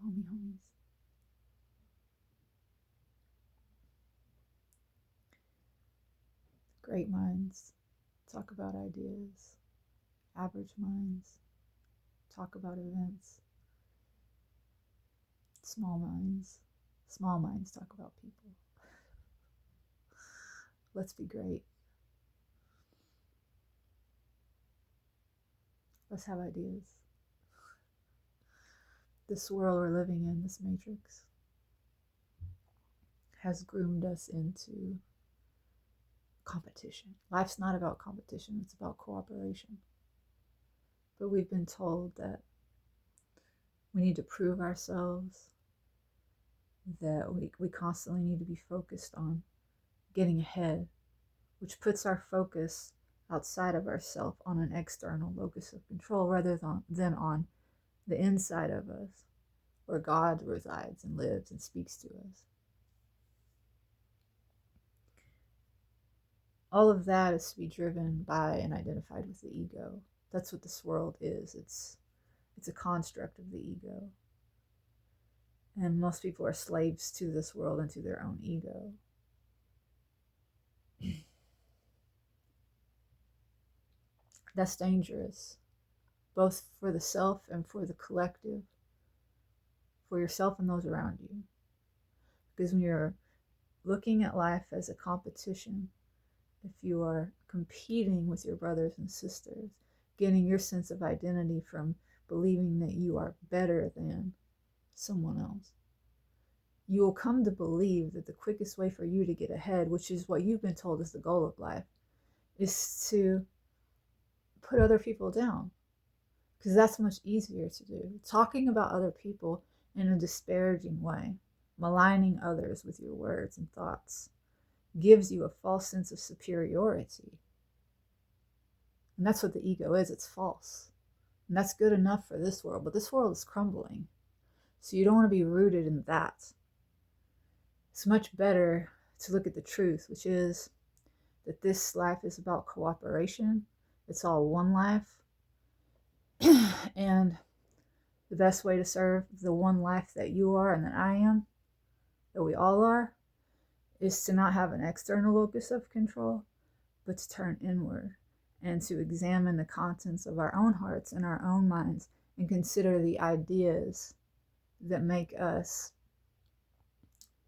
homies. Great minds talk about ideas. Average minds talk about events. Small minds talk about people. Let's be great. Let's have ideas. This world we're living in, this matrix, has groomed us into competition. Life's not about competition, it's about cooperation. But we've been told that we need to prove ourselves, that we constantly need to be focused on getting ahead, which puts our focus outside of ourselves on an external locus of control rather than on the inside of us, where God resides and lives and speaks to us. All of that is to be driven by and identified with the ego. That's what this world is. It's a construct of the ego. And most people are slaves to this world and to their own ego. That's dangerous, both for the self and for the collective, for yourself and those around you. Because when you're looking at life as a competition, if you are competing with your brothers and sisters, getting your sense of identity from believing that you are better than someone else, you will come to believe that the quickest way for you to get ahead, which is what you've been told is the goal of life, is to put other people down, because that's much easier to do. Talking about other people in a disparaging way, maligning others with your words and thoughts, gives you a false sense of superiority. And that's what the ego is. It's false. And that's good enough for this world, but this world is crumbling. So you don't want to be rooted in that. It's much better to look at the truth, which is that this life is about cooperation. It's all one life. And the best way to serve the one life that you are and that I am, that we all are, is to not have an external locus of control, but to turn inward and to examine the contents of our own hearts and our own minds and consider the ideas that make us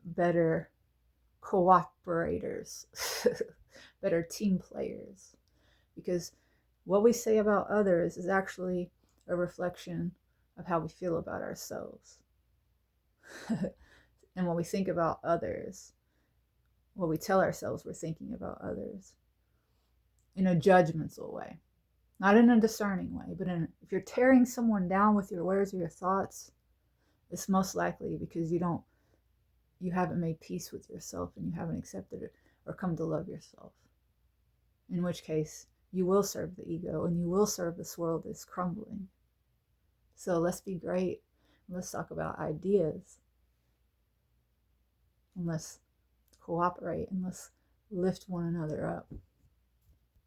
better cooperators, better team players. Because what we say about others is actually a reflection of how we feel about ourselves. And when we think about others, what we tell ourselves we're thinking about others in a judgmental way, not in a discerning way, but if you're tearing someone down with your words or your thoughts, it's most likely because you haven't made peace with yourself and you haven't accepted it or come to love yourself. In which case, you will serve the ego and you will serve this world that's crumbling. So let's be great. Let's talk about ideas. And let's cooperate and let's lift one another up.